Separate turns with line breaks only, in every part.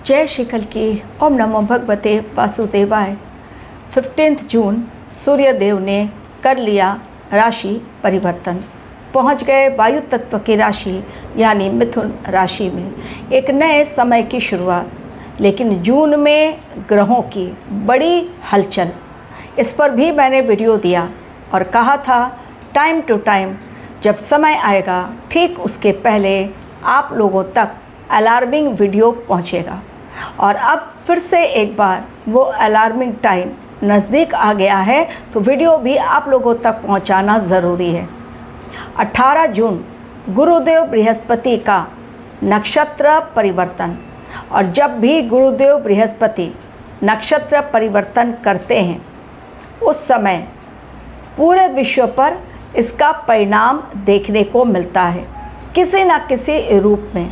जय शिखल की ओम नमो भगवते वासुदेवाय। 15 जून सूर्यदेव ने कर लिया राशि परिवर्तन, पहुंच गए वायु तत्व की राशि यानी मिथुन राशि में। एक नए समय की शुरुआत, लेकिन जून में ग्रहों की बड़ी हलचल, इस पर भी मैंने वीडियो दिया और कहा था टाइम टू टाइम जब समय आएगा ठीक उसके पहले आप लोगों तक अलार्मिंग वीडियो पहुंचेगा। और अब फिर से एक बार वो अलार्मिंग टाइम नज़दीक आ गया है, तो वीडियो भी आप लोगों तक पहुंचाना ज़रूरी है। 18 जून गुरुदेव बृहस्पति का नक्षत्र परिवर्तन, और जब भी गुरुदेव बृहस्पति नक्षत्र परिवर्तन करते हैं उस समय पूरे विश्व पर इसका परिणाम देखने को मिलता है किसी न किसी रूप में।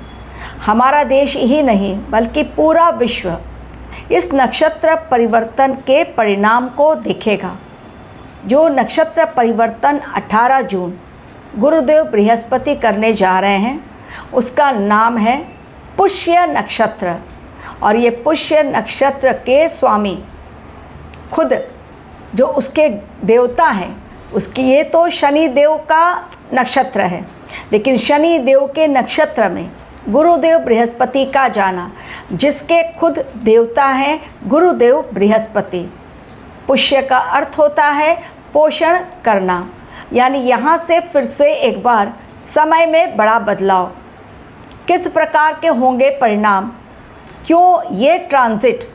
हमारा देश ही नहीं बल्कि पूरा विश्व इस नक्षत्र परिवर्तन के परिणाम को देखेगा। जो नक्षत्र परिवर्तन 18 जून गुरुदेव बृहस्पति करने जा रहे हैं उसका नाम है पुष्य नक्षत्र। और ये पुष्य नक्षत्र के स्वामी खुद जो उसके देवता हैं, उसकी ये तो शनि देव का नक्षत्र है, लेकिन शनि देव के नक्षत्र में गुरुदेव बृहस्पति का जाना, जिसके खुद देवता हैं गुरुदेव बृहस्पति। पुष्य का अर्थ होता है पोषण करना, यानी यहाँ से फिर से एक बार समय में बड़ा बदलाव। किस प्रकार के होंगे परिणाम, क्यों ये ट्रांजिट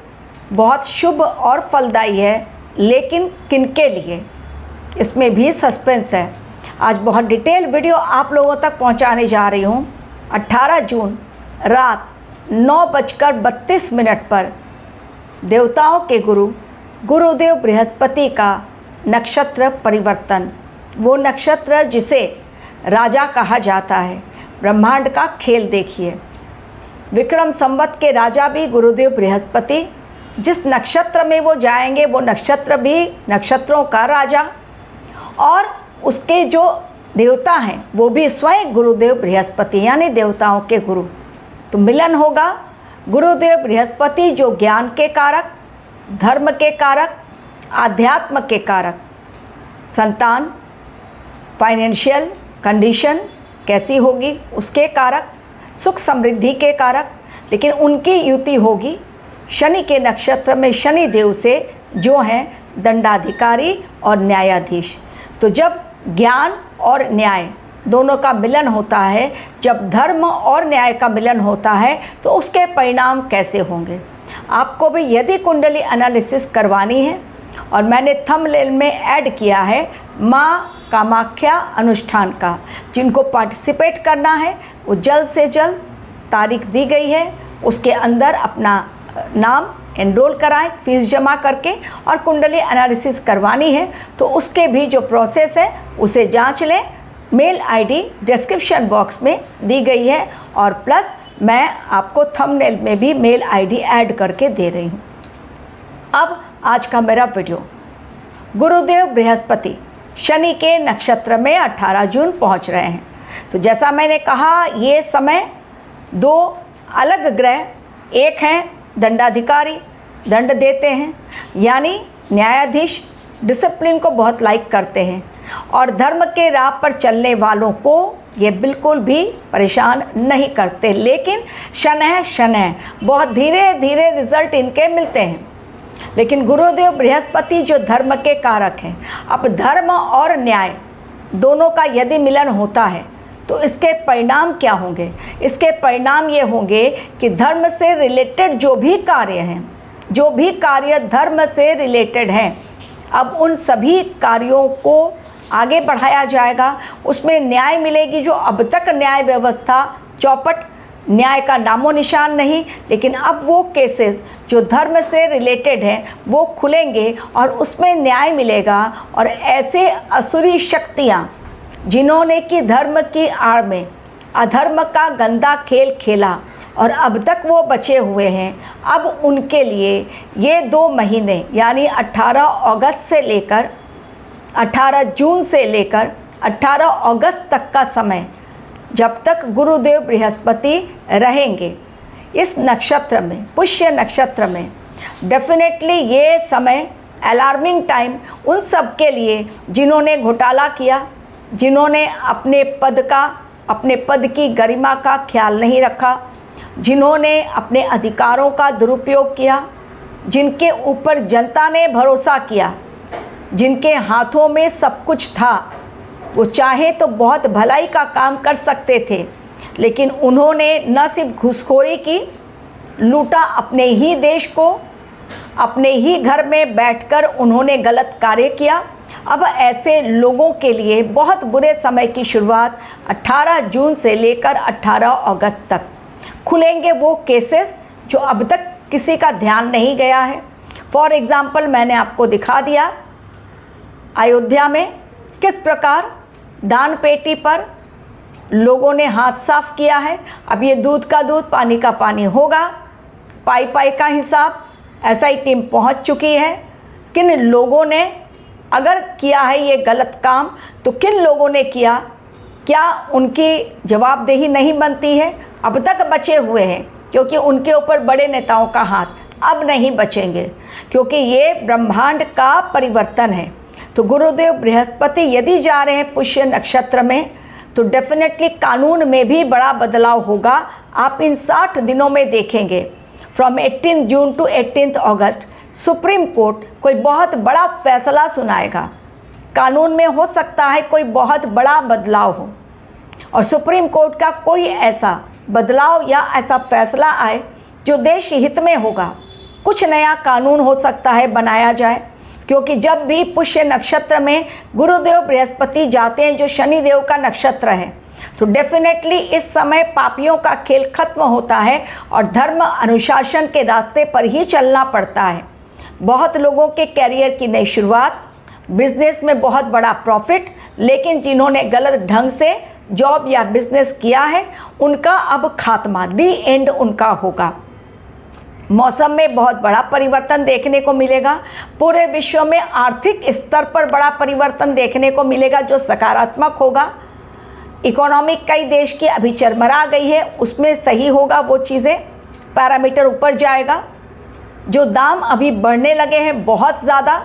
बहुत शुभ और फलदायी है, लेकिन किनके लिए, इसमें भी सस्पेंस है। आज बहुत डिटेल वीडियो आप लोगों तक पहुंचाने जा रही हूं। 18 जून रात 9:32 पर देवताओं के गुरु गुरुदेव बृहस्पति का नक्षत्र परिवर्तन, वो नक्षत्र जिसे राजा कहा जाता है। ब्रह्मांड का खेल देखिए, विक्रम संवत के राजा भी गुरुदेव बृहस्पति, जिस नक्षत्र में वो जाएंगे वो नक्षत्र भी नक्षत्रों का राजा, और उसके जो देवता हैं वो भी स्वयं गुरुदेव बृहस्पति यानी देवताओं के गुरु। तो मिलन होगा गुरुदेव बृहस्पति जो ज्ञान के कारक, धर्म के कारक, आध्यात्म के कारक, संतान, फाइनेंशियल कंडीशन कैसी होगी उसके कारक, सुख समृद्धि के कारक, लेकिन उनकी युति होगी शनि के नक्षत्र में शनि देव से जो हैं दंडाधिकारी और न्यायाधीश। तो जब ज्ञान और न्याय दोनों का मिलन होता है, जब धर्म और न्याय का मिलन होता है, तो उसके परिणाम कैसे होंगे। आपको भी यदि कुंडली एनालिसिस करवानी है, और मैंने थंबनेल में ऐड किया है माँ कामाख्या अनुष्ठान का, जिनको पार्टिसिपेट करना है वो जल्द से जल्द, तारीख दी गई है उसके अंदर अपना नाम एनरोल कराएं फीस जमा करके, और कुंडली एनालिसिस करवानी है तो उसके भी जो प्रोसेस है उसे जांच लें। मेल आईडी डिस्क्रिप्शन बॉक्स में दी गई है, और प्लस मैं आपको थंबनेल में भी मेल आईडी ऐड करके दे रही हूँ। अब आज का मेरा वीडियो, गुरुदेव बृहस्पति शनि के नक्षत्र में 18 जून पहुँच रहे हैं। तो जैसा मैंने कहा, ये समय दो अलग ग्रह, एक हैं दंडाधिकारी, दंड देते हैं यानी न्यायाधीश, डिसिप्लिन को बहुत लाइक करते हैं, और धर्म के राह पर चलने वालों को ये बिल्कुल भी परेशान नहीं करते। लेकिन शनैः बहुत धीरे धीरे रिजल्ट इनके मिलते हैं। लेकिन गुरुदेव बृहस्पति जो धर्म के कारक हैं, अब धर्म और न्याय दोनों का यदि मिलन होता है तो इसके परिणाम क्या होंगे। इसके परिणाम ये होंगे कि धर्म से रिलेटेड जो भी कार्य हैं, जो भी कार्य धर्म से रिलेटेड हैं, अब उन सभी कार्यों को आगे बढ़ाया जाएगा। उसमें न्याय मिलेगी। जो अब तक न्याय व्यवस्था चौपट, न्याय का नामो निशान नहीं, लेकिन अब वो केसेस जो धर्म से रिलेटेड हैं वो खुलेंगे और उसमें न्याय मिलेगा। और ऐसे असुरी शक्तियाँ जिन्होंने कि धर्म की आड़ में अधर्म का गंदा खेल खेला और अब तक वो बचे हुए हैं, अब उनके लिए ये 2 महीने यानी 18 जून से लेकर 18 अगस्त तक का समय, जब तक गुरुदेव बृहस्पति रहेंगे, इस नक्षत्र में, पुष्य नक्षत्र में डेफिनेटली ये समय अलार्मिंग टाइम उन सब के लिए जिन्होंने घोटाला किया, जिन्होंने अपने पद की गरिमा का ख्याल नहीं रखा, जिन्होंने अपने अधिकारों का दुरुपयोग किया, जिनके ऊपर जनता ने भरोसा किया, जिनके हाथों में सब कुछ था। वो चाहे तो बहुत भलाई का काम कर सकते थे, लेकिन उन्होंने न सिर्फ घूसखोरी की, लूटा अपने ही देश को, अपने ही घर में बैठकर उन्होंने गलत कार्य किया। अब ऐसे लोगों के लिए बहुत बुरे समय की शुरुआत 18 जून से लेकर 18 अगस्त तक खुलेंगे वो केसेस जो अब तक किसी का ध्यान नहीं गया है। फॉर एग्ज़ाम्पल मैंने आपको दिखा दिया अयोध्या में किस प्रकार दान पेटी पर लोगों ने हाथ साफ किया है। अब ये दूध का दूध पानी का पानी होगा, पाई पाई का हिसाब। SI टीम पहुंच चुकी है। किन लोगों ने अगर किया है ये गलत काम तो किन लोगों ने किया, क्या उनकी जवाबदेही नहीं बनती है? अब तक बचे हुए हैं क्योंकि उनके ऊपर बड़े नेताओं का हाथ, अब नहीं बचेंगे क्योंकि ये ब्रह्मांड का परिवर्तन है। तो गुरुदेव बृहस्पति यदि जा रहे हैं पुष्य नक्षत्र में तो डेफिनेटली कानून में भी बड़ा बदलाव होगा। आप इन 60 दिनों में देखेंगे from 18 June to 18 August supreme court कोई बहुत बड़ा फैसला सुनाएगा। कानून में हो सकता है कोई बहुत बड़ा बदलाव हो और सुप्रीम कोर्ट का कोई ऐसा बदलाव या ऐसा फैसला आए जो देश हित में होगा। कुछ नया कानून हो सकता है बनाया जाए, क्योंकि जब भी पुष्य नक्षत्र में गुरुदेव बृहस्पति जाते हैं जो शनिदेव का नक्षत्र है, तो डेफिनेटली इस समय पापियों का खेल खत्म होता है और धर्म अनुशासन के रास्ते पर ही चलना पड़ता है। बहुत लोगों के कैरियर की नई शुरुआत, बिजनेस में बहुत बड़ा प्रॉफिट, लेकिन जिन्होंने गलत ढंग से जॉब या बिजनेस किया है उनका अब खात्मा, दी एंड उनका होगा। मौसम में बहुत बड़ा परिवर्तन देखने को मिलेगा। पूरे विश्व में आर्थिक स्तर पर बड़ा परिवर्तन देखने को मिलेगा जो सकारात्मक होगा। इकोनॉमी कई देश की अभी चरमरा गई है, उसमें सही होगा, वो चीज़ें पैरामीटर ऊपर जाएगा। जो दाम अभी बढ़ने लगे हैं बहुत ज़्यादा,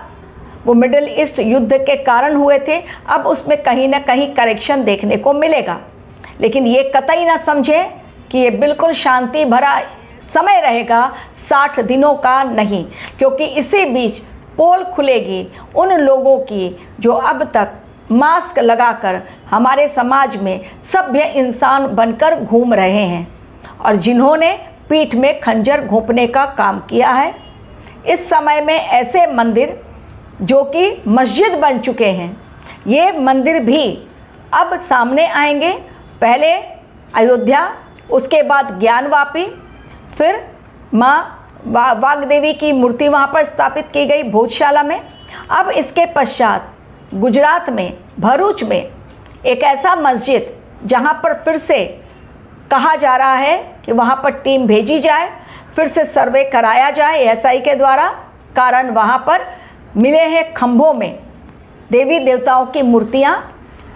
वो मिडिल ईस्ट युद्ध के कारण हुए थे, अब उसमें कहीं ना कहीं करेक्शन देखने को मिलेगा। लेकिन ये कतई ना समझें कि ये बिल्कुल शांति भरा समय रहेगा, 60 दिनों का नहीं, क्योंकि इसी बीच पोल खुलेगी उन लोगों की जो अब तक मास्क लगाकर हमारे समाज में सभ्य इंसान बनकर घूम रहे हैं और जिन्होंने पीठ में खंजर घोंपने का काम किया है। इस समय में ऐसे मंदिर जो कि मस्जिद बन चुके हैं, ये मंदिर भी अब सामने आएंगे। पहले अयोध्या, उसके बाद ज्ञानवापी, फिर माँ वाग्देवी की मूर्ति वहाँ पर स्थापित की गई भोजशाला में। अब इसके पश्चात गुजरात में भरूच में एक ऐसा मस्जिद जहाँ पर फिर से कहा जा रहा है कि वहाँ पर टीम भेजी जाए, फिर से सर्वे कराया जाए SI के द्वारा। कारण वहाँ पर मिले हैं खंभों में देवी देवताओं की मूर्तियाँ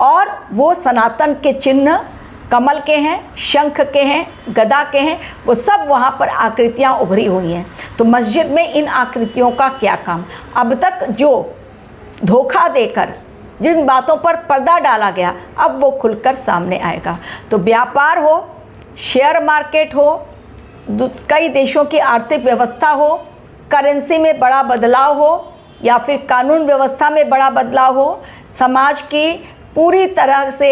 और वो सनातन के चिन्ह कमल के हैं, शंख के हैं, गदा के हैं, वो सब वहाँ पर आकृतियाँ उभरी हुई हैं। तो मस्जिद में इन आकृतियों का क्या काम? अब तक जो धोखा देकर जिन बातों पर पर्दा डाला गया, अब वो खुलकर सामने आएगा। तो व्यापार हो, शेयर मार्केट हो, कई देशों की आर्थिक व्यवस्था हो, करेंसी में बड़ा बदलाव हो या फिर कानून व्यवस्था में बड़ा बदलाव हो, समाज की पूरी तरह से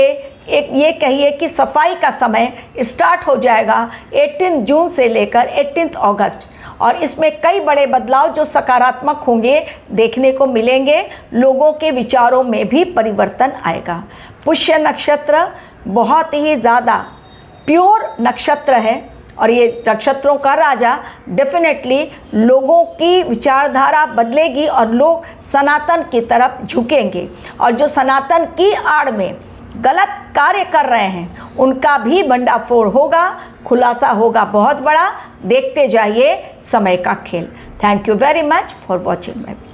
एक ये कहिए कि सफाई का समय स्टार्ट हो जाएगा 18 जून से लेकर 18 अगस्त। और इसमें कई बड़े बदलाव जो सकारात्मक होंगे देखने को मिलेंगे। लोगों के विचारों में भी परिवर्तन आएगा। पुष्य नक्षत्र बहुत ही ज़्यादा प्योर नक्षत्र है और ये नक्षत्रों का राजा। डेफिनेटली लोगों की विचारधारा बदलेगी और लोग सनातन की तरफ झुकेंगे और जो सनातन की आड़ में गलत कार्य कर रहे हैं उनका भी भंडाफोड़ होगा, खुलासा होगा बहुत बड़ा। देखते जाइए समय का खेल। Thank you very much for watching my video.